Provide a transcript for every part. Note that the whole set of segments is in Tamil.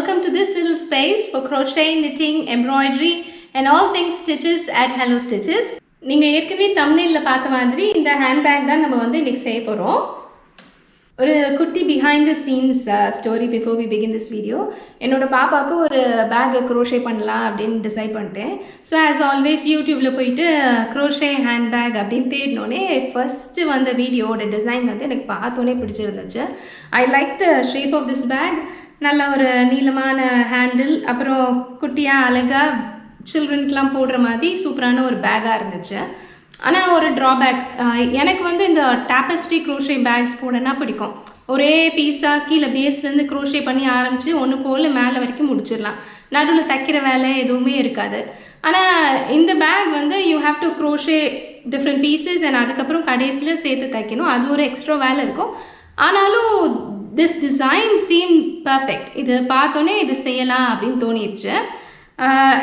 welcome to this little space for crochet, knitting, embroidery and all things stitches at Hello Stitches. நீங்கள் ஏற்கனவே thumbnail பார்த்த மாதிரி இந்த ஹேண்ட்பேக் தான் நம்ம இன்னைக்கு செய்ய போகிறோம். ஒரு குட்டி behind the scenes story before we begin this video. என்னோட பாப்பாவுக்கு ஒரு பேக் crochet பண்ணலாம் அப்படின்னு டிசைட் பண்ணிட்டேன். ஸோ ஆஸ் ஆல்வேஸ் யூடியூப்பில் போயிட்டு crochet ஹேண்ட்பேக் அப்படின்னு தேடினோடனே ஃபஸ்ட்டு வந்த வீடியோட டிசைன் எனக்கு பார்த்தோன்னே பிடிச்சிருந்துச்சு. I like the shape of this bag. நல்ல ஒரு நீளமான ஹேண்டில், அப்புறம் குட்டியாக அழகாக சில்ட்ரனுக்கெலாம் போடுற மாதிரி சூப்பரான ஒரு பேக்காக இருந்துச்சு. ஆனால் ஒரு ட்ராபேக், எனக்கு இந்த டாப்பஸ்ட்ரி க்ரோஷே பேக்ஸ் போடனா பிடிக்கும். ஒரே பீஸாக கீழே பேஸ்லேருந்து க்ரோஷே பண்ணி ஆரம்பித்து ஒன்று போல் மேலே வரைக்கும் முடிச்சிடலாம். நடுவில் தைக்கிற வேலை எதுவுமே இருக்காது. ஆனால் இந்த bag you have to crochet different pieces and அதுக்கப்புறம் கடைசியில் சேர்த்து தைக்கணும். அது ஒரு எக்ஸ்ட்ரா வேலை இருக்கும். ஆனாலும் திஸ் டிசைன் சீம் பர்ஃபெக்ட். இது பார்த்தோன்னே இது செய்யலாம் அப்படின்னு தோணிடுச்சு.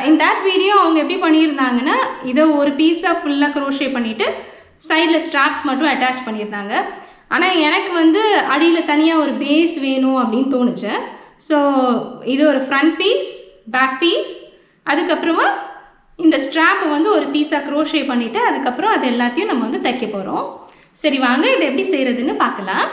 இன் தட் வீடியோ அவங்க எப்படி பண்ணியிருந்தாங்கன்னா, இதை ஒரு பீஸாக ஃபுல்லாக க்ரோஷே பண்ணிவிட்டு சைடில் ஸ்ட்ராப்ஸ் மட்டும் அட்டாச் பண்ணியிருந்தாங்க. ஆனால் எனக்கு அடியில் தனியாக ஒரு பேஸ் வேணும் அப்படின்னு தோணுச்சு. ஸோ இது ஒரு ஃப்ரண்ட் பீஸ், பேக் பீஸ், அதுக்கப்புறமா இந்த ஸ்ட்ராப்பை ஒரு பீஸாக க்ரோஷே பண்ணிவிட்டு அதுக்கப்புறம் அது எல்லாத்தையும் நம்ம தைக்க போகிறோம். சரி வாங்க இதை எப்படி செய்கிறதுன்னு பார்க்கலாம்.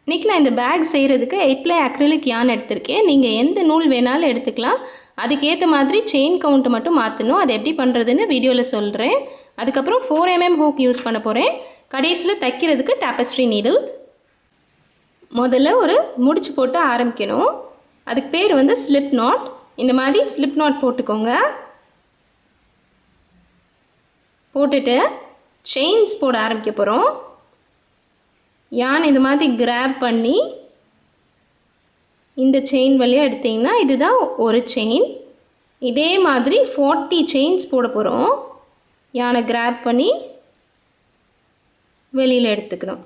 இன்றைக்கி நான் இந்த பேக் செய்கிறதுக்கு 8 ப்ளை அக்ரிலிக் யான் எடுத்திருக்கேன். நீங்கள் எந்த நூல் வேணாலும் எடுத்துக்கலாம். அதுக்கேற்ற மாதிரி செயின் கவுண்ட் மட்டும் மாற்றணும். அது எப்படி பண்ணுறதுன்னு வீடியோவில் சொல்கிறேன். அதுக்கப்புறம் 4mm ஹூக் யூஸ் பண்ண போகிறேன். கடைசியில் தைக்கிறதுக்கு டாப்பஸ்ட்ரி நீடில். முதல்ல ஒரு முடிச்சு போட்டு ஆரம்பிக்கணும். அதுக்கு பேர் ஸ்லிப் நாட். இந்த மாதிரி ஸ்லிப் நாட் போட்டுக்கோங்க. போட்டுட்டு செயின்ஸ் போட ஆரம்பிக்க போகிறோம். யான் இந்த மாதிரி கிராப் பண்ணி இந்த செயின் வழியாக எடுத்திங்கன்னா இதுதான் ஒரு செயின். இதே மாதிரி 40 செயின்ஸ் போட போகிறோம். யானை கிராப் பண்ணி வெளியில் எடுத்துக்கணும்.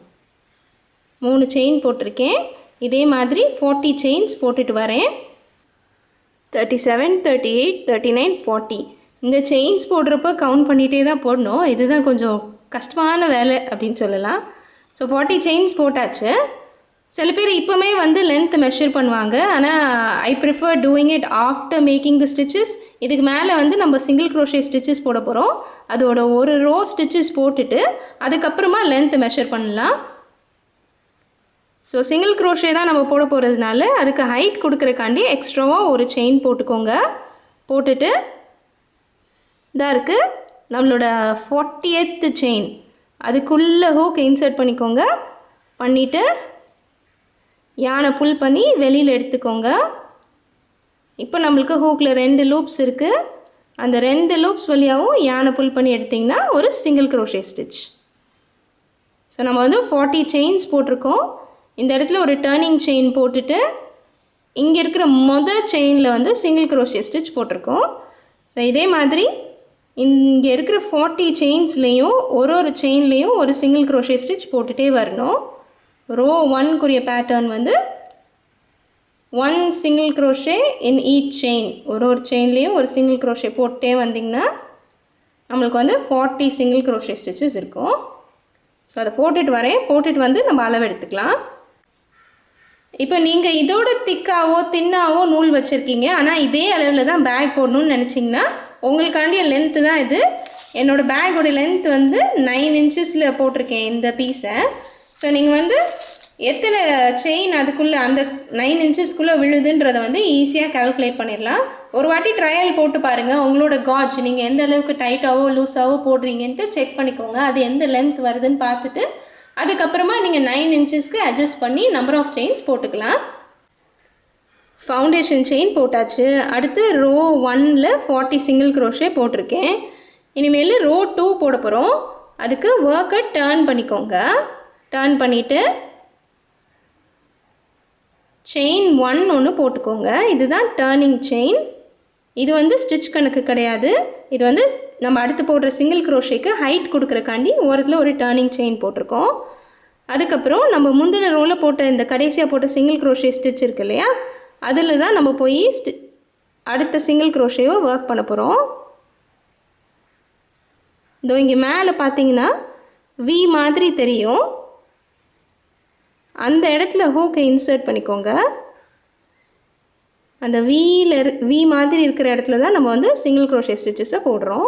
3 செயின் போட்டிருக்கேன். இதே மாதிரி 40 செயின்ஸ் போட்டுட்டு வரேன். 37, 38, 39, 40. இந்த செயின்ஸ் போடுறப்போ கவுண்ட் பண்ணிகிட்டே தான் போடணும். இதுதான் கொஞ்சம் கஷ்டமான வேலை அப்படின்னு சொல்லலாம். ஸோ 40 செயின்ஸ் போட்டாச்சு. சில பேர் இப்போமே லென்த் மெஷர் பண்ணுவாங்க. ஆனால் I prefer doing it after making the stitches. இதுக்கு மேலே நம்ம சிங்கிள் க்ரோஷே ஸ்டிச்சஸ் போட போகிறோம். அதோட ஒரு ரோ ஸ்டிச்சஸ் போட்டுட்டு அதுக்கப்புறமா லென்த் மெஷர் பண்ணலாம். ஸோ சிங்கிள் க்ரோஷே தான் நம்ம போட போகிறதுனால அதுக்கு ஹைட் கொடுக்குறக்காண்டி எக்ஸ்ட்ராவாக ஒரு செயின் போட்டுக்கோங்க. போட்டுட்டு இதாக இருக்குது நம்மளோட 40th செயின். அதுக்குள்ளே ஹூக் இன்சர்ட் பண்ணிக்கோங்க. பண்ணிவிட்டு யானை புல் பண்ணி வெளியில் எடுத்துக்கோங்க. இப்போ நம்மளுக்கு ஹூக்கில் 2 லூப்ஸ் இருக்குது. அந்த 2 லூப்ஸ் வழியாகவும் யானை புல் பண்ணி எடுத்திங்கன்னா ஒரு சிங்கிள் க்ரோஷே ஸ்டிச். ஸோ நம்ம 40 செயின்ஸ் போட்டிருக்கோம். இந்த இடத்துல ஒரு டர்னிங் செயின் போட்டுட்டு இங்கே இருக்கிற செயினில் சிங்கிள் க்ரோஷே ஸ்டிச் போட்டிருக்கோம். ஸோ இதே மாதிரி இங்கே இருக்கிற 40 செயின்ஸ்லேயும் ஒரு செயின்லேயும் ஒரு சிங்கிள் க்ரோஷே ஸ்டிச் போட்டுகிட்டே வரணும். ரோ 1க்குரிய pattern 1 single crochet in each chain. ஒரு செயின்லேயும் ஒரு சிங்கிள் க்ரோஷே போட்டே வந்திங்கன்னா நம்மளுக்கு 40 சிங்கிள் க்ரோஷே ஸ்டிச்சஸ் இருக்கும். ஸோ அதை போட்டுட்டு வரேன். போட்டுட்டு நம்ம அளவு எடுத்துக்கலாம். இப்போ நீங்கள் இதோட திக்காவோ தின்னாவோ நூல் வச்சுருக்கீங்க. ஆனால் இதே அளவில் தான் பேக் போடணும்னு நினச்சிங்கன்னா உங்களுக்காண்டிய லென்த்து தான் இது. என்னோடய பேக்கோட லென்த் 9 இன்ச்சஸில் போட்டிருக்கேன் இந்த பீஸை. ஸோ நீங்கள் எத்தனை செயின் அதுக்குள்ளே அந்த 9 இன்ச்சஸ்க்குள்ளே விழுதுன்றதை ஈஸியாக கால்குலேட் பண்ணிடலாம். ஒரு வாட்டி ட்ரையல் போட்டு பாருங்கள். உங்களோட காஜ் நீங்கள் எந்த அளவுக்கு டைட்டாவோ லூஸாவோ போடுறீங்கன்ட்டு செக் பண்ணிக்கோங்க. அது எந்த லென்த் வருதுன்னு பார்த்துட்டு அதுக்கப்புறமா நீங்கள் 9 இன்ச்சஸ்க்கு அட்ஜஸ்ட் பண்ணி நம்பர் ஆஃப் செயின்ஸ் போட்டுக்கலாம். ஃபவுண்டேஷன் செயின் போட்டாச்சு. அடுத்து ரோ 1ல் 40 சிங்கிள் க்ரோஷே போட்டிருக்கேன். இனிமேல் ரோ 2 போட போகிறோம். அதுக்கு ஒர்க்கை டர்ன் பண்ணிக்கோங்க. டர்ன் பண்ணிவிட்டு செயின் 1 ஒன்று போட்டுக்கோங்க. இதுதான் டர்னிங் செயின். இது ஸ்டிச் கணக்கு கிடையாது. இது நம்ம அடுத்து போடுற சிங்கிள் க்ரோஷேக்கு ஹைட் கொடுக்குறக்காண்டி ஓரத்தில் ஒரு டர்னிங் செயின் போட்டிருக்கோம். அதுக்கப்புறம் நம்ம முந்தின ரோவில் போட்ட இந்த கடைசியாக போட்ட சிங்கிள் க்ரோஷே ஸ்டிச் இருக்கு இல்லையா, அதில் தான் நம்ம போய் அடுத்த சிங்கிள் க்ரோஷேவை ஒர்க் பண்ண போகிறோம். இதோ இங்கே மேலே பார்த்தீங்கன்னா வி மாதிரி தெரியும். அந்த இடத்துல ஹூக்கை இன்சர்ட் பண்ணிக்கோங்க. அந்த வி மாதிரி இருக்கிற இடத்துல தான் நம்ம வந்து சிங்கிள் க்ரோஷே ஸ்டிச்சஸை போடுறோம்.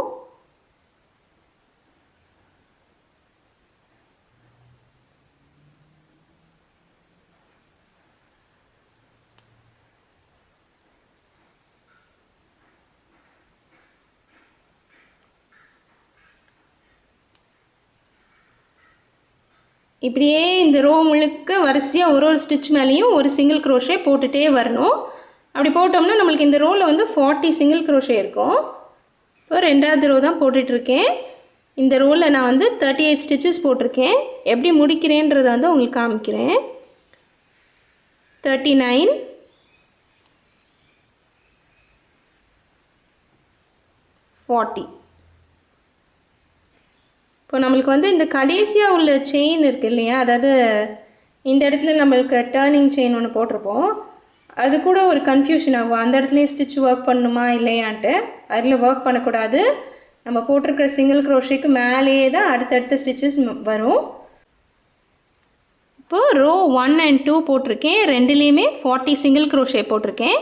இப்படியே இந்த ரோ முழுக்க வரிசையாக ஒரு ஸ்டிச் மேலேயும் ஒரு சிங்கிள் க்ரோஷே போட்டுகிட்டே வரணும். அப்படி போட்டோம்னா நம்மளுக்கு இந்த ரோவில் வந்து 40 சிங்கிள் க்ரோஷே இருக்கும். இப்போ ரெண்டாவது ரோ தான் போட்டுட்ருக்கேன். இந்த ரோவில் நான் வந்து 38 ஸ்டிச்சஸ் போட்டிருக்கேன். எப்படி முடிக்கிறேன்றதை வந்து உங்களுக்கு காமிக்கிறேன். 39, 40. இப்போ நம்மளுக்கு வந்து இந்த கடைசியாக உள்ள செயின் இருக்குது இல்லையா, அதாவது இந்த இடத்துல நம்மளுக்கு டேர்னிங் செயின் ஒன்று போட்டிருப்போம். அது கூட ஒரு கன்ஃபியூஷன் ஆகும், அந்த இடத்துலையும் ஸ்டிச் ஒர்க் பண்ணணுமா இல்லையான்ட்டு. அதில் ஒர்க் பண்ணக்கூடாது. நம்ம போட்டிருக்கிற சிங்கிள் க்ரோஷேக்கு மேலேயே தான் அடுத்தடுத்த ஸ்டிச்சஸ் வரும். இப்போது ரோ 1 and 2 போட்டிருக்கேன். ரெண்டுலேயுமே 40 சிங்கிள் க்ரோஷே போட்டிருக்கேன்.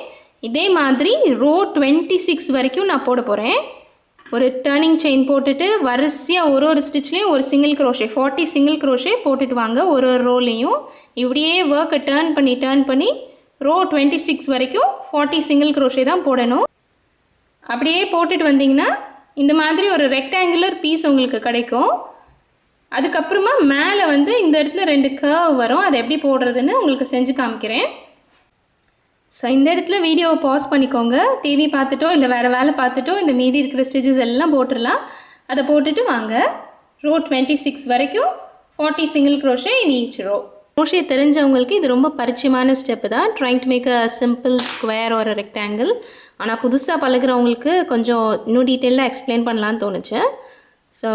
இதே மாதிரி ரோ 26 வரைக்கும் நான் போட போகிறேன். ஒரு டர்னிங் செயின் போட்டுட்டு வரிசையாக ஒரு ஸ்டிச்லேயும் ஒரு சிங்கிள் க்ரோஷே 40 சிங்கிள் க்ரோஷே போட்டுட்டு வாங்க. ஒரு ரோலையும் இப்படியே ஒர்க்கை டர்ன் பண்ணி ரோ 26 வரைக்கும் 40 சிங்கிள் க்ரோஷே தான் போடணும். அப்படியே போட்டுட்டு வந்தீங்கன்னா இந்த மாதிரி ஒரு ரெக்டாங்குலர் பீஸ் உங்களுக்கு கிடைக்கும். அதுக்கப்புறமா மேலே வந்து இந்த இடத்துல 2 கர்வ் வரும். அதை எப்படி போடுறதுன்னு உங்களுக்கு செஞ்சு காமிக்கிறேன். ஸோ இந்த இடத்துல வீடியோவை பாஸ் பண்ணிக்கோங்க. டிவி பார்த்துட்டோ இல்லை வேறு வேலை பார்த்துட்டோ இந்த மீதி இருக்கிற ஸ்டிச்சஸ் எல்லாம் போட்டுடலாம். அதை போட்டுட்டு வாங்க. ரோ 26 வரைக்கும் 40 single crochet in each row. Crochet தெரிஞ்சவங்களுக்கு இது ரொம்ப பரிச்சயமான ஸ்டெப்பு தான். Trying to make a simple square ஒரு ரெக்டாங்கிள். ஆனால் புதுசாக பழகிறவங்களுக்கு கொஞ்சம் இன்னும் டீட்டெயிலாக எக்ஸ்பிளைன் பண்ணலான்னு தோணுச்சு. ஸோ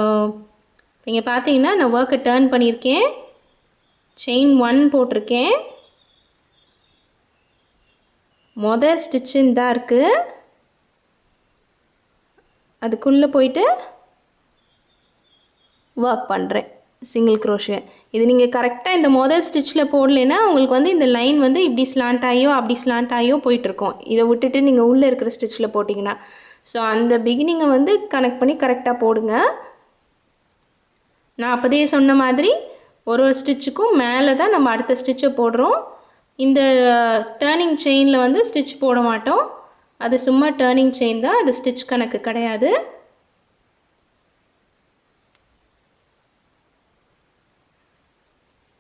இங்கே பார்த்தீங்கன்னா நான் ஒர்க்கை டர்ன் பண்ணியிருக்கேன். செயின் 1 போட்டிருக்கேன். மொதல் ஸ்டிச்சின் தான் இருக்குது. அதுக்குள்ளே போயிட்டு ஒர்க் பண்ணுறேன் சிங்கிள் க்ரோஷே. இது நீங்கள் கரெக்டாக இந்த மொதல் ஸ்டிச்சில் போடலைன்னா உங்களுக்கு வந்து இந்த லைன் வந்து இப்படி ஸ்லாண்ட் ஆகியோ அப்படி ஸ்லாண்ட் ஆகியோ போயிட்டுருக்கோம். இதை விட்டுட்டு நீங்கள் உள்ளே இருக்கிற ஸ்டிச்சில் போட்டிங்கன்னா. ஸோ அந்த பிகினிங்கை வந்து கனெக்ட் பண்ணி கரெக்டாக போடுங்க. நான் அப்போதே சொன்ன மாதிரி ஒரு ஸ்டிச்சுக்கும் மேலே தான் நம்ம அடுத்த ஸ்டிச்சை போடுறோம். இந்த டர்னிங் செயினில் வந்து ஸ்டிச் போட மாட்டோம். அது சும்மா டர்னிங் செயின் தான், அது ஸ்டிச் கணக்கு கிடையாது.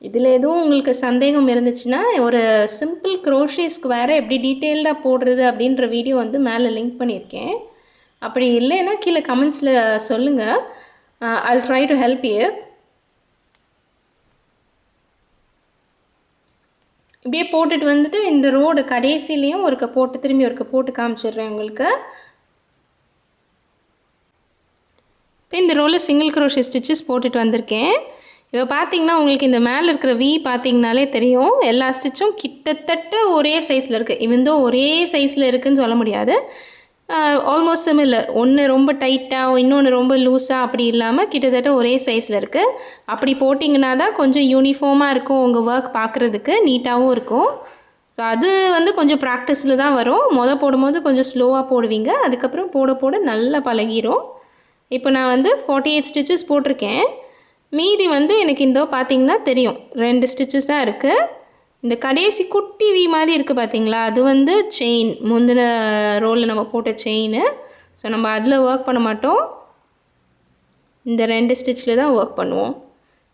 இதில் எதுவும் உங்களுக்கு சந்தேகம் இருந்துச்சுன்னா ஒரு சிம்பிள் க்ரோஷே ஸ்கொயரை எப்படி டீட்டெயில்டாக போடுறது அப்படின்ற வீடியோ வந்து மேலே லிங்க் பண்ணியிருக்கேன். அப்படி இல்லைன்னா கீழே கமெண்ட்ஸில் சொல்லுங்கள். I'll try to help you. இப்படியே போட்டுட்டு வந்துட்டு இந்த ரோடு கடைசிலையும் ஒருக்க போட்டு திரும்பி ஒருக்க போட்டு காமிச்சிடுறேன் உங்களுக்கு. இப்போ இந்த ரோவில் சிங்கிள் க்ரோஷே ஸ்டிச்சஸ் போட்டுட்டு வந்திருக்கேன். இப்போ பார்த்தீங்கன்னா உங்களுக்கு இந்த மேலே இருக்கிற வி பார்த்தீங்கனாலே தெரியும். எல்லா ஸ்டிச்சும் கிட்டத்தட்ட ஒரே சைஸில் இருக்குது. இவந்தோ ஒரே சைஸில் இருக்குதுன்னு சொல்ல முடியாது. Almost similar. ஒன்று ரொம்ப டைட்டாக இன்னொன்று ரொம்ப லூஸாக அப்படி இல்லாமல் கிட்டத்தட்ட ஒரே சைஸில் இருக்குது. அப்படி போட்டிங்கன்னா தான் கொஞ்சம் யூனிஃபார்மாக இருக்கும், உங்கள் ஒர்க் பார்க்குறதுக்கு நீட்டாகவும் இருக்கும். ஸோ அது வந்து கொஞ்சம் ப்ராக்டிஸில் தான் வரும். போடும்போது கொஞ்சம் ஸ்லோவாக போடுவீங்க. அதுக்கப்புறம் போட நல்லா பழகிரும். இப்போ நான் வந்து 48 ஸ்டிச்சஸ் போட்டிருக்கேன். மீதி வந்து எனக்கு இந்த பார்த்திங்கன்னா தெரியும் 2 ஸ்டிச்சஸ் தான் இருக்குது. இந்த கடைசி குட்டி வி மாதிரி இருக்குது பார்த்தீங்களா, அது வந்து செயின், முந்தின ரோலில் நம்ம போட்ட செயின். ஸோ நம்ம அதில் ஒர்க் பண்ண மாட்டோம், இந்த 2 ஸ்டிச்சில் தான் ஒர்க் பண்ணுவோம்.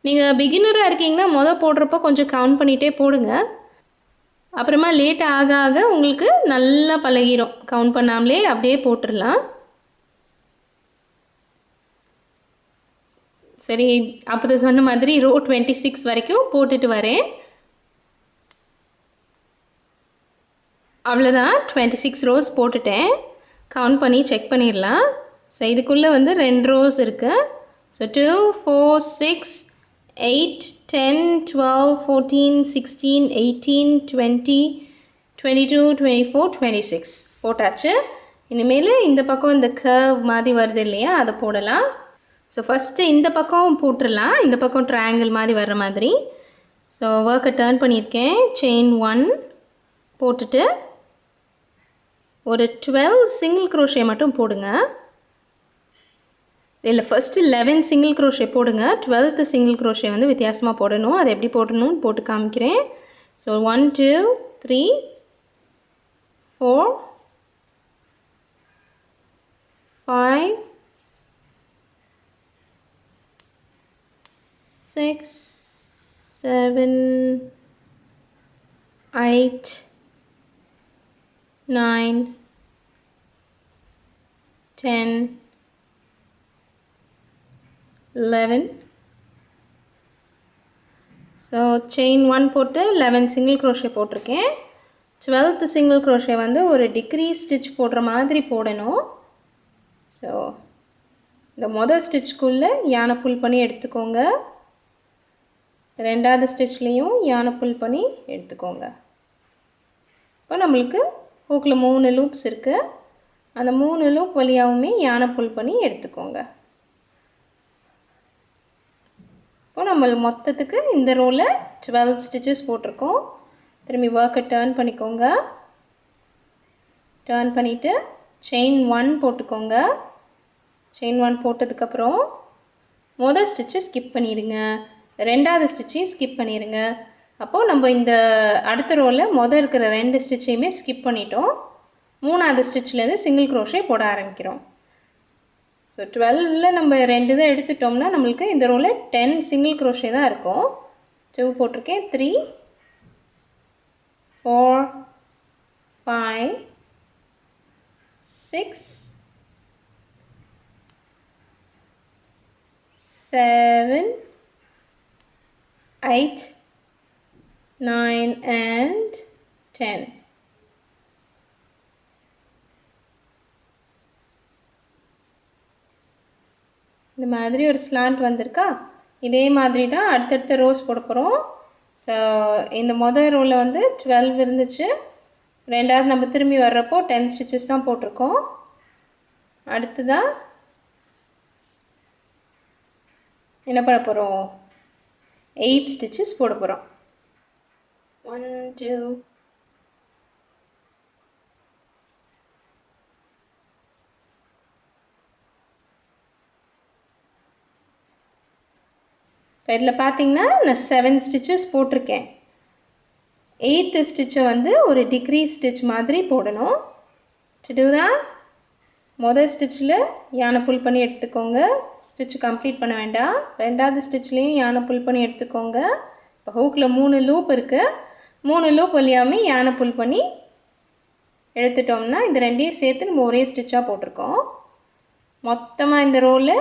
நீங்கள் பிகினராக இருக்கீங்கன்னா போடுறப்போ கொஞ்சம் கவுண்ட் பண்ணிகிட்டே போடுங்க. அப்புறமா லேட் ஆக ஆக உங்களுக்கு நல்லா பழகிரும். கவுண்ட் பண்ணாமலே அப்படியே போட்டுடலாம். சரி, அப்போ சொன்ன மாதிரி ரோ 26 வரைக்கும் போட்டுட்டு வரேன். அவ்வளோதான், 26 ரோஸ் போட்டுட்டேன். கவுண்ட் பண்ணி செக் பண்ணிடலாம். ஸோ இதுக்குள்ளே வந்து 2 ரோஸ் இருக்குது. ஸோ 2, 4, 6, 8, 10, 12, 14, 16, 18, 20, 22, 24, 26 போட்டாச்சு. இனிமேல் இந்த பக்கம் இந்த கர்வ் மாதிரி வருது இல்லையா, அதை போடலாம். ஸோ ஃபஸ்ட்டு இந்த பக்கம் போட்டுடலாம், இந்த பக்கம் ட்ரையாங்கிள் மாதிரி வர்ற மாதிரி. ஸோ ஒர்க்கை டர்ன் பண்ணியிருக்கேன். செயின் 1 போட்டுட்டு ஒரு 12 சிங்கிள் crochet மட்டும் போடுங்க. இல்லை ஃபஸ்ட்டு 11 சிங்கிள் crochet போடுங்க. 12th சிங்கிள் crochet வந்து வித்தியாசமாக போடணும். அதை எப்படி போடணும்னு போட்டு காமிக்கிறேன். ஸோ 1 2 3 4 5 6 7 8 9 10 11. ஸோ செயின் 1 போட்டு 11 சிங்கிள் crochet போட்டிருக்கேன். 12th சிங்கிள் crochet வந்து ஒரு டிக்ரீஸ் ஸ்டிச் போடுற மாதிரி போடணும். ஸோ இந்த மொதல் ஸ்டிச்சுக்குள்ளே யானை புல் பண்ணி எடுத்துக்கோங்க. ரெண்டாவது ஸ்டிச்லேயும் யானை புல் பண்ணி எடுத்துக்கோங்க. இப்போ நம்மளுக்கு ஹூக்கில் 3 லூப்ஸ் இருக்குது. அந்த 3 லூப் வழியாகவுமே யானை புல் பண்ணி எடுத்துக்கோங்க. இப்போ நம்ம மொத்தத்துக்கு இந்த ரோவில் 12 ஸ்டிச்சஸ் போட்டிருக்கோம். திரும்பி ஒர்க்கை டர்ன் பண்ணிக்கோங்க. டர்ன் பண்ணிவிட்டு செயின் 1 போட்டுக்கோங்க. செயின் 1 போட்டதுக்கப்புறம் மொதல் ஸ்டிச்சை ஸ்கிப் பண்ணிடுங்க. ரெண்டாவது ஸ்டிச்சையும் ஸ்கிப் பண்ணிடுங்க. அப்போது நம்ம இந்த அடுத்த ரோவில் மொதல் இருக்கிற 2 ஸ்டிச்சையுமே ஸ்கிப் பண்ணிட்டோம். மூணாவது ஸ்டிச்லேருந்து சிங்கிள் crochet போட ஆரம்பிக்கிறோம். ஸோ 12ல் நம்ம 2 தான் எடுத்துட்டோம்னா நம்மளுக்கு இந்த ரோவில் 10 சிங்கிள் crochet தான் இருக்கும். 2 போட்டிருக்கேன். 3 4 5 6 7 8 9 and 10. இந்த மாதிரி ஒரு ஸ்லாண்ட் வந்திருக்கா. இதே மாதிரி தான் அடுத்தடுத்த ரோஸ் போட போகிறோம். ஸோ இந்த மொதல் ரோவில் வந்து 12 இருந்துச்சு. ரெண்டாவது நம்ம திரும்பி வர்றப்போ 10 ஸ்டிச்சஸ் தான் போட்டிருக்கோம். அடுத்ததான் என்ன பண்ண போகிறோம்? 8 ஸ்டிச்சஸ் போட போகிறோம். 1 2 இப்போ இதில் பார்த்தீங்கன்னா நான் 7 ஸ்டிச்சஸ் போட்டிருக்கேன். 8th ஸ்டிச்சை வந்து ஒரு டிக்ரீஸ் ஸ்டிச் மாதிரி போடணும். இதுதான் மொதல் ஸ்டிச்சில் யானை புல் பண்ணி எடுத்துக்கோங்க. ஸ்டிச் கம்ப்ளீட் பண்ண வேண்டாம். ரெண்டாவது ஸ்டிச்லேயும் யானை புல் பண்ணி எடுத்துக்கோங்க. இப்போ ஹூக்கில் 3 லூப் இருக்குது. 3 லூப் வழியாமே யானை புல் பண்ணி எடுத்துட்டோம்னா இந்த ரெண்டையும் சேர்த்து நம்ம ஒரே ஸ்டிச்சாக போட்டிருக்கோம். மொத்தமாக இந்த ரோவில்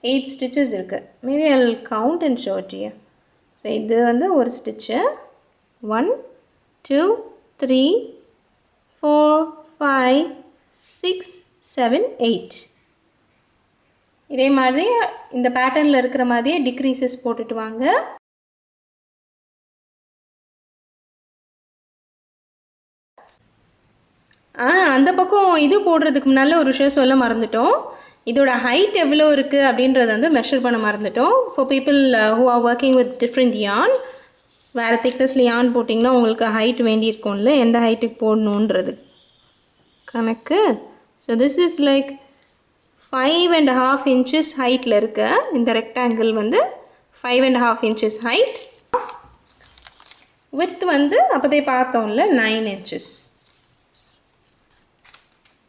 8 ஸ்டிச்சஸ் இருக்குது. Maybe I will count and show it to you. So இது வந்து ஒரு ஸ்டிச்சு. 1 2 3 4 5 6 7 8. இதே மாதிரி இந்த பேட்டர்னில் இருக்கிற மாதிரியே டிக்ரீசஸ் போட்டுட்டு வாங்க. அந்த பக்கம் இது போடுறதுக்கு முன்னால் ஒரு விஷயம் சொல்ல மறந்துட்டோம். இதோட ஹைட் எவ்வளோ இருக்குது அப்படின்றத வந்து மெஷர் பண்ண மறந்துட்டோம். For people who are working with different யான், வேறு திக்னஸில் யான் போட்டிங்கன்னா உங்களுக்கு ஹைட் வேண்டியிருக்கும்ல, எந்த ஹைட்டுக்கு போடணுன்றது கணக்கு. So this is like 5.5 inches ஹைட்டில் இருக்க இந்த ரெக்டாங்கிள் வந்து 5.5 inches ஹைட். வித் வந்து அப்போதே பார்த்தோம்ல 9 inches.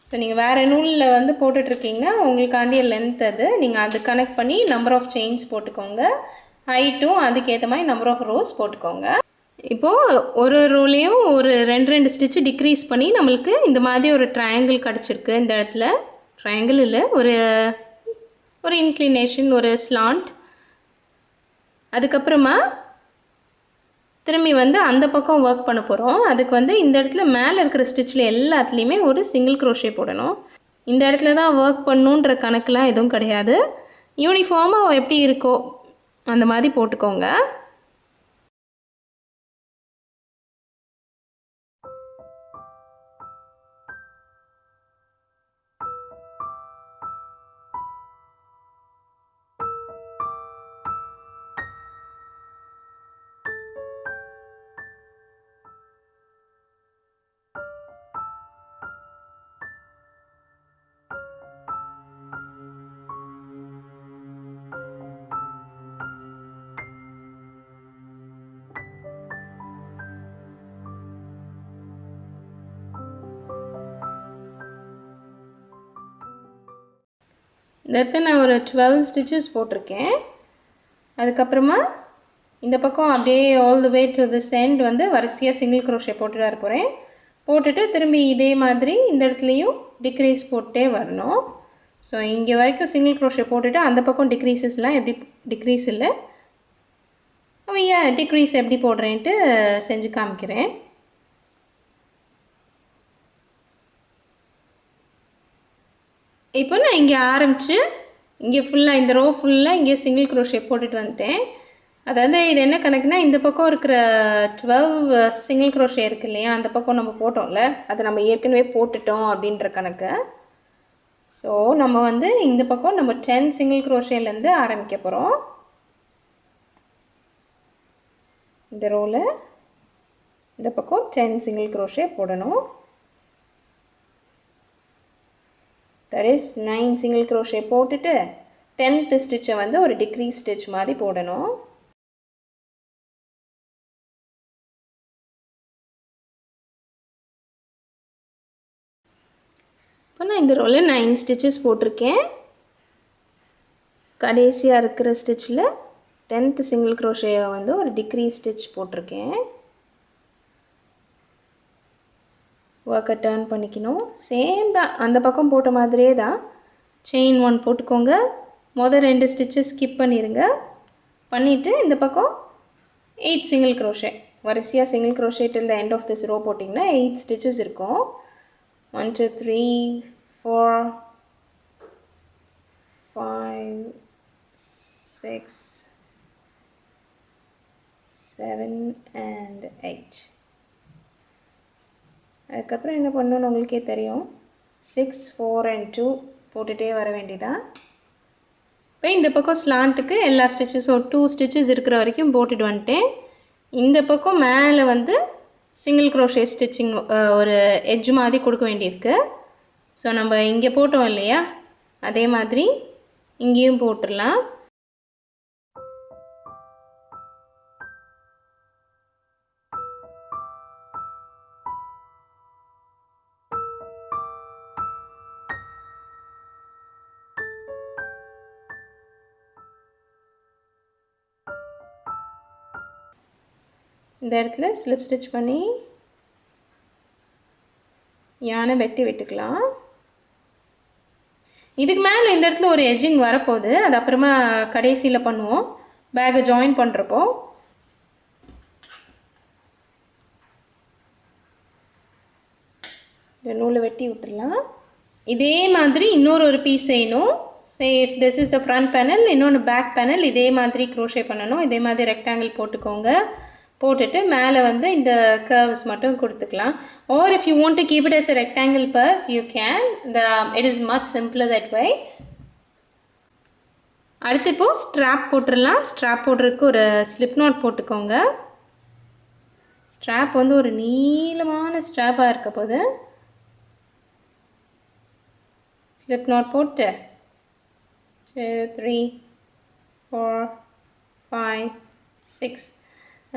ஸோ நீங்கள் வேறு நூலில் வந்து போட்டுட்ருக்கீங்கன்னா உங்களுக்காண்டிய லென்த் அது நீங்கள் அது கனெக்ட் பண்ணி நம்பர் ஆஃப் செயின்ஸ் போட்டுக்கோங்க. ஹைட்டும் அதுக்கேற்ற மாதிரி நம்பர் ஆஃப் ரோஸ் போட்டுக்கோங்க. இப்போது ஒரு ரோலையும் ஒரு 2 ஸ்டிச்சு டிக்ரீஸ் பண்ணி நம்மளுக்கு இந்த மாதிரி ஒரு ட்ரையாங்கிள் கிடச்சிருக்கு. இந்த இடத்துல ட்ரையாங்கிள் இல்லை, ஒரு இன்க்ளினேஷன், ஒரு ஸ்லாண்ட். அதுக்கப்புறமா திரும்பி வந்து அந்த பக்கம் ஒர்க் பண்ண போகிறோம். அதுக்கு வந்து இந்த இடத்துல மேலே இருக்கிற ஸ்டிச்சில் எல்லாத்துலேயுமே ஒரு சிங்கிள் crochet போடணும். இந்த இடத்துல தான் ஒர்க் பண்ணணுன்ற கணக்கெலாம் எதுவும் கிடையாது. யூனிஃபார்மாக எப்படி இருக்கோ அந்த மாதிரி போட்டுக்கோங்க. இந்த இடத்துல நான் ஒரு 12 ஸ்டிச்சஸ் போட்டிருக்கேன். அதுக்கப்புறமா இந்த பக்கம் அப்படியே all the way to this end வந்து வரிசையாக சிங்கிள் க்ரோஷே போட்டுட்டு வர போகிறேன். போட்டுட்டு திரும்பி இதே மாதிரி இந்த இடத்துலையும் டிக்ரீஸ் போட்டே வரணும். ஸோ இங்கே வரைக்கும் சிங்கிள் க்ரோஷே போட்டுட்டு அந்த பக்கம் டிக்ரீஸஸ்லாம் எப்படி டிக்ரீஸ் இல்லை டிக்ரீஸ் எப்படி போடுறேன்ட்டு செஞ்சு காமிக்கிறேன். இப்போ நான் இங்கே ஆரம்பித்து இங்கே ஃபுல்லாக இந்த ரோ ஃபுல்லாக இங்கே சிங்கிள் க்ரோஷே போட்டுட்டு வந்துட்டேன். அதாவது இது என்ன கணக்குனா இந்த பக்கம் இருக்கிற 12 சிங்கிள் க்ரோஷே இருக்குது இல்லையா, அந்த பக்கம் நம்ம போட்டோம்ல, அதை நம்ம ஏற்கனவே போட்டுட்டோம் அப்படின்ற கணக்கு. ஸோ நம்ம வந்து இந்த பக்கம் நம்ம 10 சிங்கிள் க்ரோஷேலேருந்து ஆரம்பிக்க போகிறோம். இந்த ரோவில் இந்த பக்கம் 10 சிங்கிள் க்ரோஷே போடணும். தட் இஸ் 9 சிங்கிள் க்ரோஷே போட்டுட்டு 10th ஸ்டிச்சை வந்து ஒரு டிக்ரீஸ் ஸ்டிச் மாதிரி போடணும். இப்போ நான் இந்த ரோவில் 9 ஸ்டிச்சஸ் போட்டிருக்கேன். கடைசியாக இருக்கிற ஸ்டிச்சில் 10th சிங்கிள் க்ரோஷேயை வந்து ஒரு டிக்ரீஸ் ஸ்டிச் போட்டிருக்கேன். ஒர்க்கை டர்ன் பண்ணிக்கணும். சேம் தான், அந்த பக்கம் போட்ட மாதிரியே தான். செயின் 1 போட்டுக்கோங்க. மொதல் 2 ஸ்டிச்சஸ் ஸ்கிப் பண்ணிடுங்க. பண்ணிவிட்டு இந்த பக்கம் 8 சிங்கிள் க்ரோஷே வரிசையாக single crochet till the end of this row போட்டிங்கன்னா 8 ஸ்டிச்சஸ் இருக்கும். 1 2 3 4 5 6 7 and 8. அதுக்கப்புறம் என்ன பண்ணணும்னு உங்களுக்கே தெரியும். 6 4 and 2 போட்டுகிட்டே வர வேண்டியதான். இப்போ இந்த பக்கம் ஸ்லாண்ட்டுக்கு எல்லா ஸ்டிச்சஸும் 2 ஸ்டிச்சஸ் இருக்கிற வரைக்கும் போட்டுட்டு வந்துட்டேன். இந்த பக்கம் மேலே வந்து சிங்கிள் க்ரோஷே ஸ்டிச்சிங் ஒரு எட்ஜ் மாதிரி கொடுக்க வேண்டியிருக்கு. ஸோ நம்ம இங்கே போட்டோம் இல்லையா, அதே மாதிரி இங்கேயும் போட்டுடலாம். இந்த இடத்துல ஸ்லிப் ஸ்டிச் பண்ணி யானை வெட்டி விட்டுக்கலாம். இதுக்கு மேலே இந்த இடத்துல ஒரு எட்ஜிங் வரப்போகுது, அது அப்புறமா கடைசியில் பண்ணுவோம் பேக்கை ஜாயின் பண்ணுறப்போ. இந்த நூலை வெட்டி விட்டுடலாம். இதே மாதிரி இன்னொரு பீஸ் செய்யணும். Say if this is the front panel, இன்னொன்று பேக் பேனல், இதே மாதிரி க்ரோஷே பண்ணணும். இதே மாதிரி ரெக்டாங்கிள் போட்டுக்கோங்க. போட்டுட்டு மேலே வந்து இந்த கர்வ்ஸ் மட்டும் கொடுத்துக்கலாம். Or if you want to keep it as a rectangle purse you can. It is much simpler that way. அடுத்து இப்போது ஸ்ட்ராப் போட்டுடலாம். ஸ்ட்ராப் போடுறதுக்கு ஒரு ஸ்லிப் நாட் போட்டுக்கோங்க. ஸ்ட்ராப் வந்து ஒரு நீளமான ஸ்ட்ராப்பாக இருக்க போது ஸ்லிப் நாட் போட்டு 2 3 4 5 6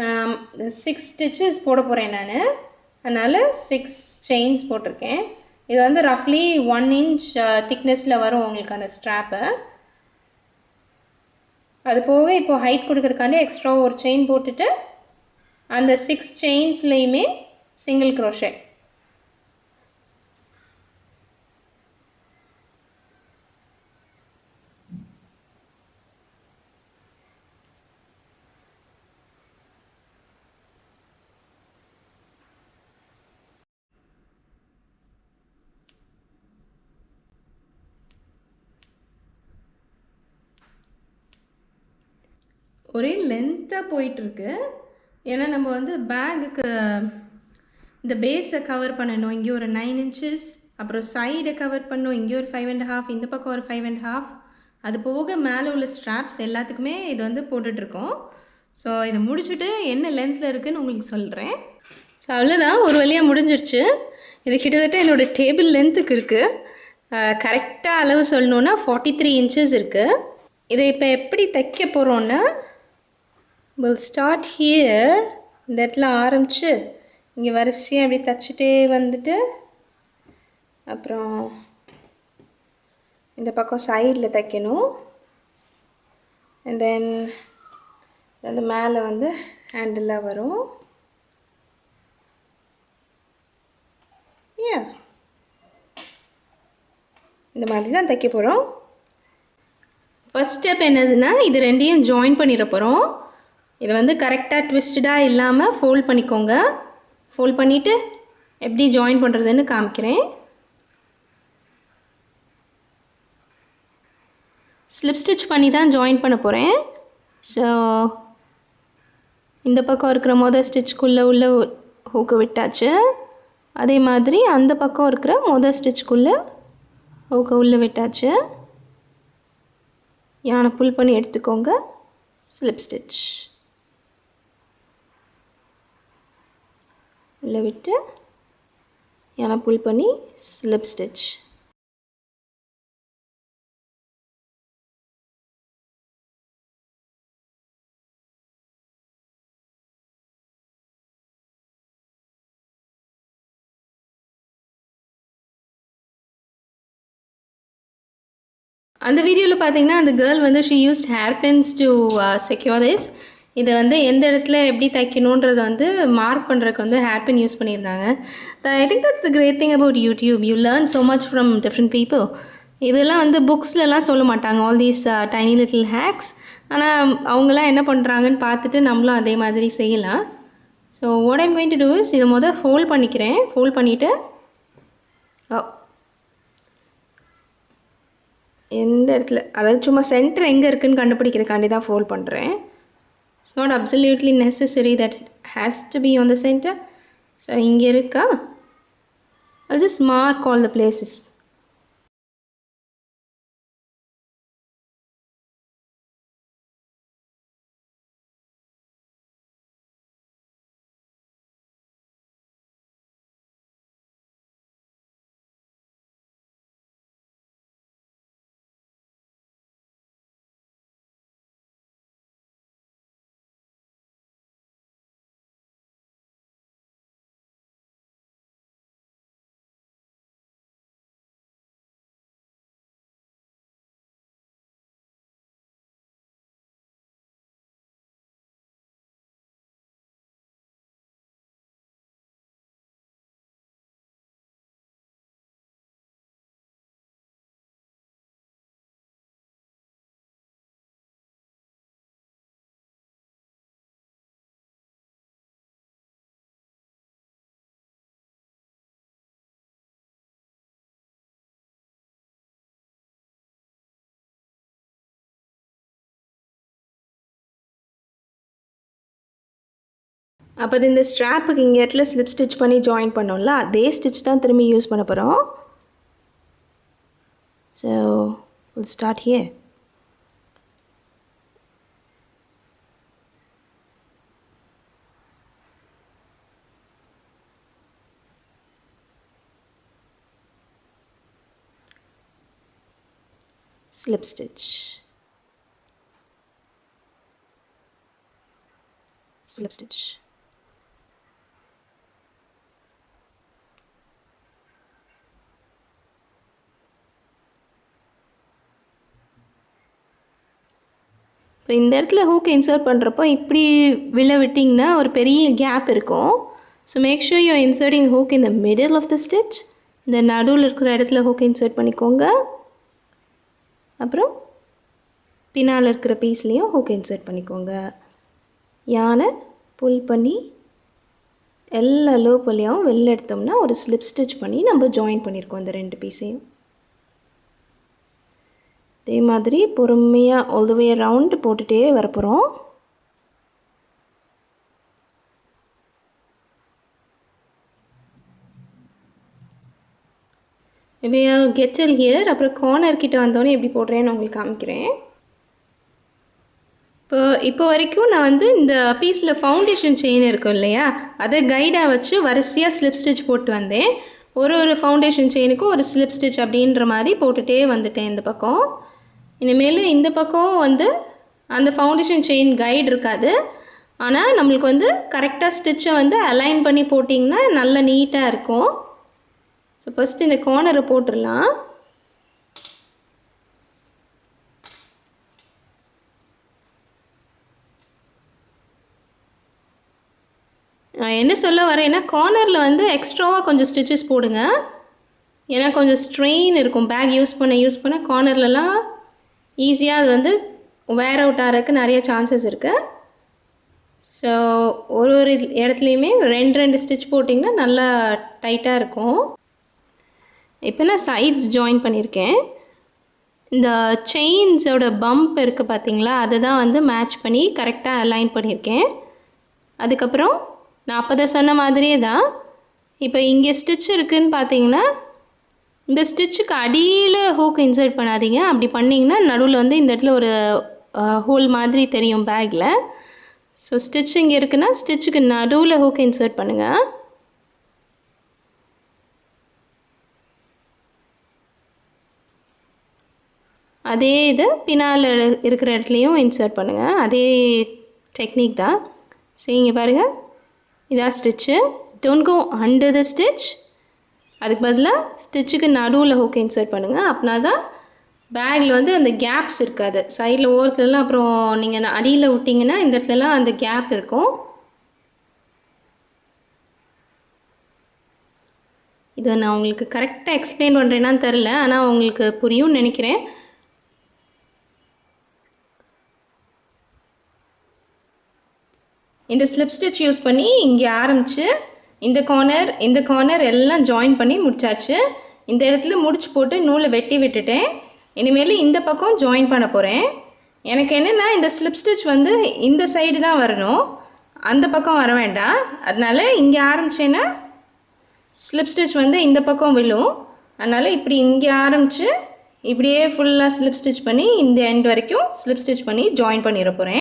6 ஸ்டிச்சஸ் போட போகிறேன் நான். அதனால் 6 செயின்ஸ் போட்டிருக்கேன். இது வந்து ரஃப்லி 1 inch திக்னஸில் வரும் உங்களுக்கு அந்த ஸ்ட்ராப்பு. அது போக இப்போது ஹைட் கொடுக்குறதுக்காண்டி எக்ஸ்ட்ரா ஒரு செயின் போட்டுட்டு அந்த 6 செயின்ஸ்லேயுமே சிங்கிள் க்ரோஷே. ஒரே லென்த்தாக போயிட்டுருக்கு. ஏன்னா நம்ம வந்து பேக்குக்கு இந்த பேஸை கவர் பண்ணணும். இங்கே ஒரு 9 inches, அப்புறம் சைடை கவர் பண்ணணும். இங்கே ஒரு 5.5, இந்த பக்கம் ஒரு 5.5. அது போக மேலே உள்ள ஸ்ட்ராப்ஸ் எல்லாத்துக்குமே இது வந்து போட்டுட்ருக்கோம். ஸோ இதை முடிச்சுட்டு என்ன லென்த்தில் இருக்குதுன்னு உங்களுக்கு சொல்கிறேன். ஸோ அவ்வளோதான், ஒரு வழியாக முடிஞ்சிருச்சு. இது கிட்டத்தட்ட என்னோடய டேபிள் லென்த்துக்கு இருக்குது. கரெக்டாக அளவு சொல்லணுன்னா 43 inches இருக்குது. இதை இப்போ எப்படி தைக்க போகிறோன்னா, we'll start here. இந்த இடத்துல ஆரம்பித்து இங்கே வரிசையாக அப்படி தைச்சிட்டே வந்துட்டு அப்புறம் இந்த பக்கம் சைடில் தைக்கணும். அண்ட் தென் அந்த மேலே வந்து ஹேண்டிலாக வரும். இந்த மாதிரி தான் தைக்க போகிறோம். ஃபர்ஸ்ட் ஸ்டெப் என்னதுன்னா, இது ரெண்டையும் ஜாயின் பண்ணிட போகிறோம். இதை வந்து கரெக்டாக ட்விஸ்டடாக இல்லாமல் ஃபோல்ட் பண்ணிக்கோங்க. ஃபோல்ட் பண்ணிவிட்டு எப்படி ஜாயின் பண்ணுறதுன்னு காமிக்கிறேன். ஸ்லிப் ஸ்டிச் பண்ணி தான் ஜாயின் பண்ண போகிறேன். ஸோ இந்த பக்கம் இருக்கிற மொதல் ஸ்டிச்சுக்குள்ளே உள்ள ஹூக்கு விட்டாச்சு. அதே மாதிரி அந்த பக்கம் இருக்கிற மொதல் ஸ்டிச்சுக்குள்ளே ஹூக்கை உள்ளே விட்டாச்சு. யானை புல் பண்ணி எடுத்துக்கோங்க. ஸ்லிப் ஸ்டிச் உள்ளே விட்டு யானை புல் பண்ணி ஸ்லிப் ஸ்டிச். அந்த வீடியோவில் பார்த்தீங்கன்னா அந்த கேர்ள் வந்து she used hair pins to secure this. இதை வந்து எந்த இடத்துல எப்படி தைக்கணுன்றதை வந்து மார்க் பண்ணுறதுக்கு வந்து ஹேர் பின் யூஸ் பண்ணியிருந்தாங்க. I think that's a great thing about YouTube. You learn so much from different people. இதெல்லாம் வந்து புக்ஸ்லலாம் சொல்ல மாட்டாங்க, all these tiny little hacks. ஆனால் அவங்களாம் என்ன பண்ணுறாங்கன்னு பார்த்துட்டு நம்மளும் அதே மாதிரி செய்யலாம். So what I'm going to do is, இதை ஃபோல்ட் பண்ணிக்கிறேன். ஃபோல்ட் பண்ணிவிட்டு எந்த இடத்துல, அதாவது சும்மா சென்டர் எங்கே இருக்குதுன்னு கண்டுபிடிக்கிறக்காண்டி தான் ஃபோல்ட் பண்ணுறேன். It's not absolutely necessary that has to be on the centre. So இங்கே இருக்கா, I'll just mark all the places. அப்போ இந்த ஸ்ட்ராப்புக்கு இங்கே இடத்துல ஸ்லிப் ஸ்டிச் பண்ணி ஜாயின் பண்ணோம்ல, அதே ஸ்டிச் தான் திரும்பி யூஸ் பண்ண போகிறோம். So we'll start here. Slip stitch, slip stitch. இப்போ இந்த இடத்துல ஹூக் இன்சர்ட் பண்ணுறப்போ இப்படி விட்டிங்கன்னா ஒரு பெரிய கேப் இருக்கும். So make sure you inserting hook in the middle of the stitch. இந்த நடுவில் இருக்கிற இடத்துல ஹூக் இன்சர்ட் பண்ணிக்கோங்க. அப்புறம் பின்னால் இருக்கிற பீஸ்லேயும் ஹூக் இன்சர்ட் பண்ணிக்கோங்க. யானை புல் பண்ணி எல்லா லோப்பலையும் வெளில எடுத்தோம்னா ஒரு ஸ்லிப் ஸ்டிச் பண்ணி நம்ம ஜாயின் பண்ணியிருக்கோம் இந்த ரெண்டு பீஸையும். இதே மாதிரி பொறுமையாக ஆல் த வே ரவுண்டு போட்டுகிட்டே வரப்போகிறோம். இப்போ கெட்டல் ஹியர். அப்புறம் கார்னர் கிட்ட வந்தோடனே எப்படி போடுறேன்னு உங்களுக்கு காமிக்கிறேன். இப்போ வரைக்கும் நான் வந்து இந்த பீஸில் ஃபவுண்டேஷன் செயின் இருக்கும் இல்லையா, அதை கைடாக வச்சு வரிசையாக ஸ்லிப் ஸ்டிச் போட்டு வந்தேன். ஒரு ஃபவுண்டேஷன் செயினுக்கும் ஒரு ஸ்லிப் ஸ்டிச் அப்படின்ற மாதிரி போட்டுகிட்டே வந்துட்டேன் இந்த பக்கம். இனிமேல் இந்த பக்கம் வந்து அந்த ஃபவுண்டேஷன் செயின் கைடு இருக்காது. ஆனால் நம்மளுக்கு வந்து கரெக்டாக ஸ்டிச்சை வந்து அலைன் பண்ணி போட்டிங்கன்னா நல்லா நீட்டாக இருக்கும். ஸோ ஃபஸ்ட்டு இந்த கார்னரை போட்டுடலாம். நான் என்ன சொல்ல வரேன்னா கார்னரில் வந்து எக்ஸ்ட்ராவாக கொஞ்சம் ஸ்டிச்சஸ் போடுங்க. ஏன்னா கொஞ்சம் ஸ்ட்ரெயின் இருக்கும் பேக் யூஸ் பண்ண கார்னர்லலாம் ஈஸியாக அது வந்து வேர் அவுட் ஆகிறதுக்கு நிறைய சான்சஸ் இருக்குது. ஸோ ஒரு ஒரு இடத்துலையுமே 2 ஸ்டிச் போட்டிங்கன்னா நல்லா டைட்டாக இருக்கும். இப்போ நான் சைட்ஸ் ஜாயின் பண்ணியிருக்கேன். இந்த செயின்ஸோட பம்ப் இருக்குது பார்த்தீங்களா, அதை தான் வந்து மேட்ச் பண்ணி கரெக்டாக அலைன் பண்ணியிருக்கேன். அதுக்கப்புறம் நான் அப்போ தான் சொன்ன மாதிரியே தான் இப்போ இங்கே ஸ்டிச் இருக்குதுன்னு பார்த்தீங்கன்னா இந்த ஸ்டிச்சுக்கு அடியில் ஹூக் இன்சர்ட் பண்ணாதீங்க. அப்படி பண்ணிங்கன்னா நடுவில் வந்து இந்த இடத்துல ஒரு ஹோல் மாதிரி தெரியும் பேக்கில். ஸோ ஸ்டிச் இங்கே இருக்குன்னா ஸ்டிச்சுக்கு நடுவில் ஹூக் இன்சர்ட் பண்ணுங்கள். அதே இது பின்னால் இருக்கிற இடத்துலையும் இன்சர்ட் பண்ணுங்கள். அதே டெக்னிக் தான். சரி இங்கே பாருங்கள், இதான் stitch. Don't go under the stitch. அதுக்கு பதிலாக ஸ்டிச்சுக்கு நடுவில் ஹூக் இன்சர்ட் பண்ணுங்கள். அப்படின்னா தான் பேக்கில் வந்து அந்த கேப்ஸ் இருக்காது. சைடில் ஓரத்துலலாம் அப்புறம் நீங்கள் அடியில் விட்டிங்கன்னா இந்த இடத்துலலாம் அந்த கேப் இருக்கும். இதை நான் உங்களுக்கு கரெக்டாக எக்ஸ்பிளைன் பண்ணுறேன்னான்னு தெரில, ஆனால் உங்களுக்கு புரியும்னு நினைக்கிறேன். இந்த ஸ்லிப் ஸ்டிச் யூஸ் பண்ணி இங்கே ஆரம்பித்து இந்த கார்னர் எல்லாம் ஜாயின் பண்ணி முடிச்சாச்சு. இந்த இடத்துல முடிச்சு போட்டு நூலை வெட்டி விட்டுட்டேன். இனிமேல் இந்த பக்கம் ஜாயின் பண்ண போகிறேன். எனக்கு என்னென்னா இந்த ஸ்லிப் ஸ்டிச் வந்து இந்த சைடு தான் வரணும், அந்த பக்கம் வர வேண்டாம். அதனால் இங்கே ஆரம்பித்தேன்னா ஸ்லிப் ஸ்டிச் வந்து இந்த பக்கம் விழும். அதனால் இப்படி இங்கே ஆரம்பித்து இப்படியே ஃபுல்லாக ஸ்லிப் ஸ்டிச் பண்ணி இந்த எண்ட் வரைக்கும் ஸ்லிப் ஸ்டிச் பண்ணி ஜாயின் பண்ணிட போகிறேன்.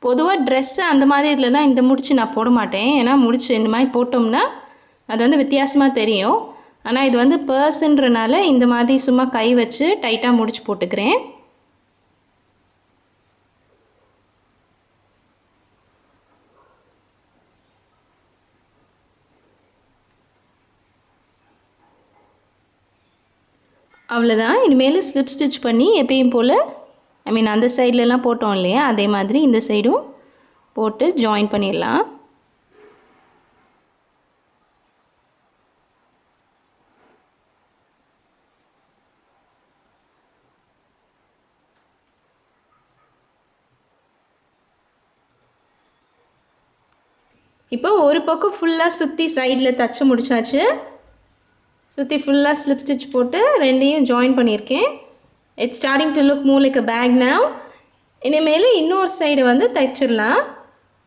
பொதுவாக ட்ரெஸ்ஸு அந்த மாதிரி இதில் தான் இந்த முடிச்சு நான் போட மாட்டேன். ஏன்னா முடிச்சு இந்த மாதிரி போட்டோம்னா அது வந்து வித்தியாசமாக தெரியும். ஆனால் இது வந்து பர்ஸுன்றனால இந்த மாதிரி சும்மா கை வச்சு டைட்டாக முடிச்சு போட்டுக்கிறேன். அவ்வளோதான். இனிமேல் ஸ்லிப் ஸ்டிச் பண்ணி எப்பயும் போல் அந்த சைட்லலாம் போட்டோம் இல்லையா, அதே மாதிரி இந்த சைடும் போட்டு ஜாயின் பண்ணிடலாம். இப்போ ஒரு பக்கம் ஃபுல்லாக சுற்றி சைடில் தச்சு முடிச்சாச்சு. சுற்றி ஃபுல்லாக ஸ்லிப் ஸ்டிச் போட்டு ரெண்டையும் ஜாயின் பண்ணியிருக்கேன். It's starting to look more like a bag now. இனிமேல் இன்னொரு சைடு வந்து தைச்சிடலாம்.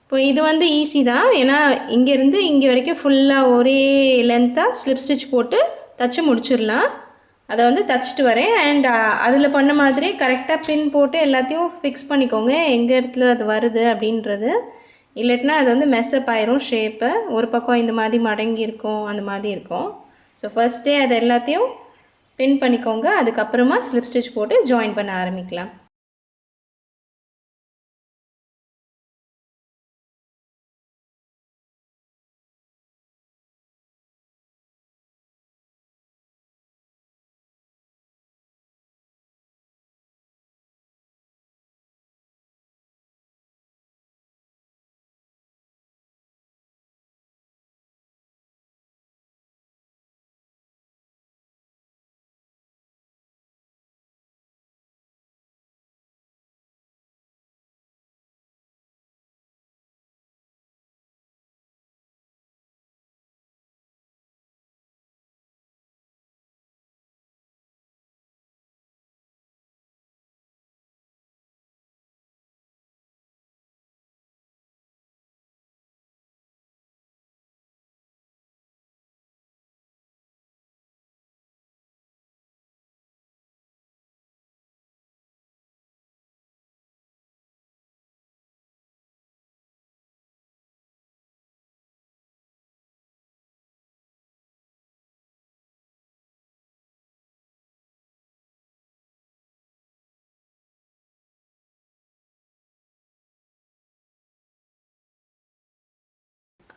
இப்போ இது வந்து ஈஸி தான். ஏன்னா இங்கேருந்து இங்கே வரைக்கும் ஃபுல்லாக ஒரே லென்த்தாக ஸ்லிப் ஸ்டிச் போட்டு தைச்சி முடிச்சிடலாம். அதை வந்து தைச்சிட்டு வரேன். அண்ட் அதில் பண்ண மாதிரி கரெக்டாக பின் போட்டு எல்லாத்தையும் ஃபிக்ஸ் பண்ணிக்கோங்க எங்கே இடத்துல அது வருது அப்படின்றது. இல்லட்டினா அது வந்து மெஸ்அப் ஆயிரும் ஷேப்பு. ஒரு பக்கம் இந்த மாதிரி மடங்கி இருக்கும், அந்த மாதிரி இருக்கும். ஸோ ஃபர்ஸ்ட்டே அது எல்லாத்தையும் பின் பண்ணிக்கோங்க. அதுக்கப்புறமா ஸ்லிப் ஸ்டிச் போட்டு ஜாயின் பண்ண ஆரம்பிக்கலாம்.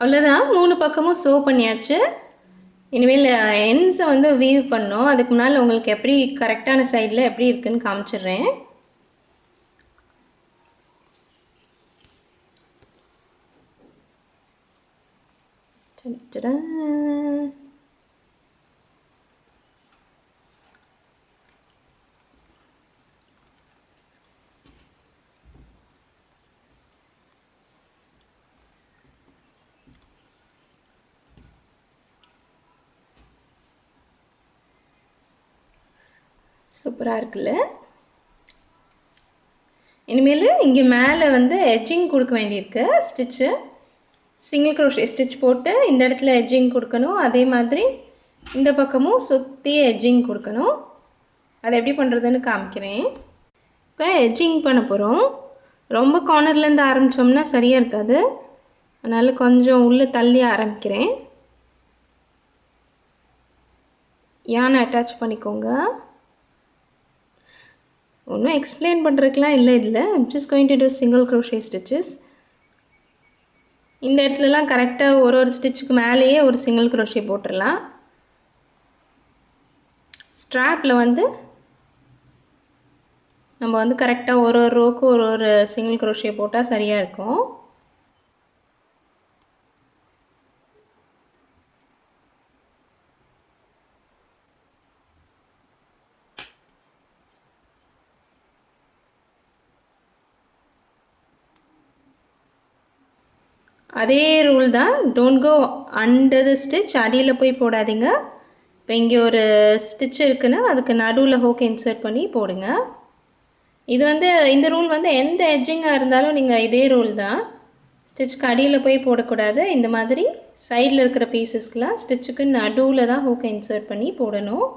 அவ்வளோதான், 3 பக்கமும் சோ பண்ணியாச்சு. இனிமேல் எண்ட்ஸை வந்து வீவ் பண்ணோம். அதுக்கு முன்னால் உங்களுக்கு எப்படி கரெக்டான சைடில் எப்படி இருக்குன்னு காமிச்சிடுறேன். சூப்பராக இருக்குல்ல. இனிமேல் இங்கே மேலே வந்து எட்ஜிங் கொடுக்க வேண்டியிருக்கு. ஸ்டிச்சு சிங்கிள் க்ரோஷே ஸ்டிச் போட்டு இந்த இடத்துல எட்ஜிங் கொடுக்கணும். அதே மாதிரி இந்த பக்கமும் சுற்றி எட்ஜிங் கொடுக்கணும். அதை எப்படி பண்ணுறதுன்னு காமிக்கிறேன். இப்போ எட்ஜிங் பண்ண போகிறோம். ரொம்ப கார்னர்லேருந்து ஆரம்பித்தோம்னா சரியாக இருக்காது. அதனால் கொஞ்சம் உள்ளே தள்ளி ஆரம்பிக்கிறேன். யானை அட்டாச் பண்ணிக்கோங்க. ஒன்றும் எக்ஸ்பிளைன் பண்ணுறதுக்கெலாம் இல்லை இதில். I'm just going to do single crochet stitches. இந்த இடத்துலலாம் கரெக்டாக ஒரு ஸ்டிச்சுக்கு மேலேயே ஒரு சிங்கிள் க்ரோஷே போட்டுடலாம். ஸ்ட்ராப்பில் வந்து நம்ம வந்து கரெக்டாக ஒரு ரோக்கு ஒரு சிங்கிள் க்ரோஷே போட்டால் சரியாக இருக்கும். அதே ரூல் தான். Don't go under the stitch. அடியில் போய் போடாதீங்க. இப்போ இங்கே ஒரு ஸ்டிச் இருக்குன்னா அதுக்கு நடுவில் ஹோக் இன்சர்ட் பண்ணி போடுங்க. இது வந்து இந்த ரூல் வந்து எந்த எட்ஜிங்காக இருந்தாலும் நீங்கள் இதே ரூல் தான். ஸ்டிச்சுக்கு அடியில் போய் போடக்கூடாது. இந்த மாதிரி சைடில் இருக்கிற பீசஸ்க்கெலாம் ஸ்டிச்சுக்கு நடுவில் தான் ஹோக்கை இன்சர்ட் பண்ணி போடணும்.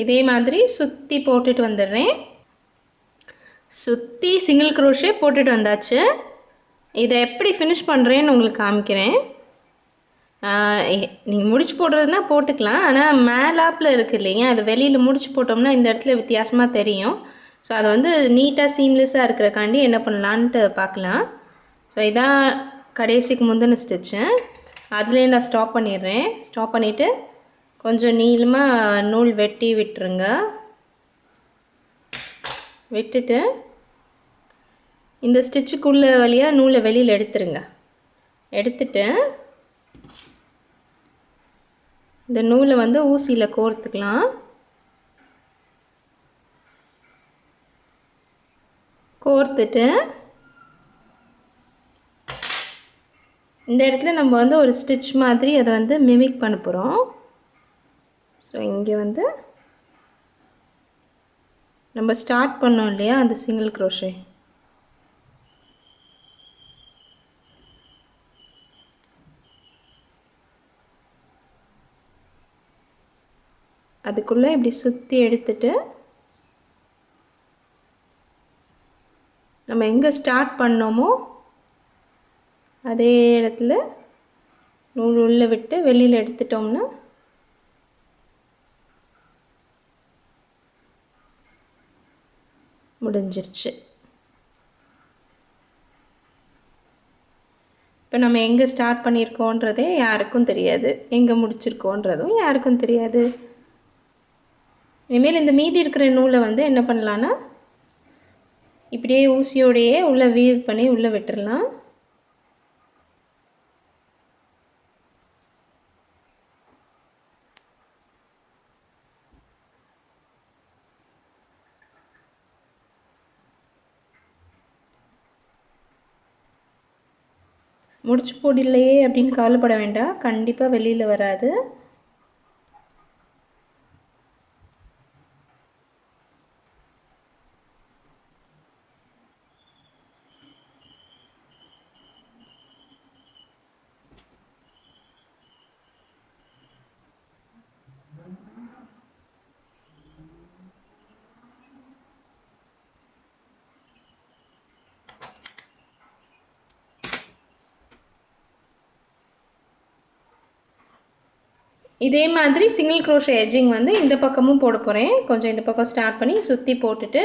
இதே மாதிரி சுற்றி போட்டுட்டு வந்துடுறேன். சுற்றி சிங்கிள் க்ரோஷே போட்டுட்டு வந்தாச்சு. இதை எப்படி ஃபினிஷ் பண்ணுறேன்னு உங்களுக்கு காமிக்கிறேன். நீங்கள் முடிச்சு போடுறதுனா போட்டுக்கலாம். ஆனால் மேலாப்பில் இருக்குது இல்லைங்க, அது வெளியில் முடிச்சு போட்டோம்னா இந்த இடத்துல வித்தியாசமாக தெரியும். ஸோ அதை வந்து நீட்டாக சீம்லெஸ்ஸாக இருக்கிறக்காண்டி என்ன பண்ணலான்ட்டு பார்க்கலாம். ஸோ இதான் கடைசிக்கு முந்தின ஸ்டிச்சு. அதுலேயே நான் ஸ்டாப் பண்ணிடுறேன். ஸ்டாப் பண்ணிவிட்டு கொஞ்சம் நீளமாக நூல் வெட்டி விட்டுருங்க. விட்டுட்டு இந்த ஸ்டிச்சுக்குள்ளே வழியாக நூலை வெளியில் எடுத்துருங்க. எடுத்துட்டு இந்த நூலை வந்து ஊசியில் கோர்த்துக்கலாம். கோர்த்துட்டு இந்த இடத்துல நம்ம வந்து ஒரு ஸ்டிச் மாதிரி அதை வந்து மிமிக் பண்ண போகிறோம். ஸோ இங்கே வந்து நம்ம ஸ்டார்ட் பண்ணோம் இல்லையா அந்த சிங்கிள் க்ரோஷே, அதுக்குள்ளே இப்படி சுற்றி எடுத்துட்டு நம்ம எங்கே ஸ்டார்ட் பண்ணோமோ அதே இடத்துல நூல் உள்ளே விட்டு வெளியில் எடுத்துட்டோம்னா முடிஞ்சிருச்சு. இப்போ நம்ம எங்கே ஸ்டார்ட் பண்ணியிருக்கோன்றதே யாருக்கும் தெரியாது, எங்கே முடிச்சிருக்கோன்றதும் யாருக்கும் தெரியாது. இனிமேல் இந்த மீதி இருக்கிற நூலை வந்து என்ன பண்ணலான்னா இப்படியே ஊசியோடையே உள்ளே வீவ் பண்ணி உள்ளே விட்டுடலாம். முடிச்சு போடலையே அப்படின்னு கவலைப்பட வேண்டாம், கண்டிப்பாக வெளியில் வராது. இதே மாதிரி சிங்கிள் க்ரோஷே எட்ஜிங் வந்து இந்த பக்கமும் போட போகிறேன். கொஞ்சம் இந்த பக்கம் ஸ்டார்ட் பண்ணி சுற்றி போட்டுட்டு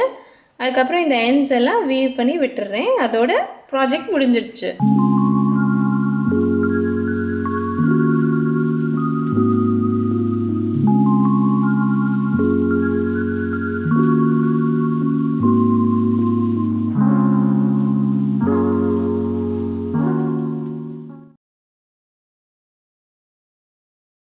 அதுக்கப்புறம் இந்த எண்ட்ஸ் எல்லாம் வீவ் பண்ணி விட்டுறேன். அதோட ப்ராஜெக்ட் முடிஞ்சிருச்சு.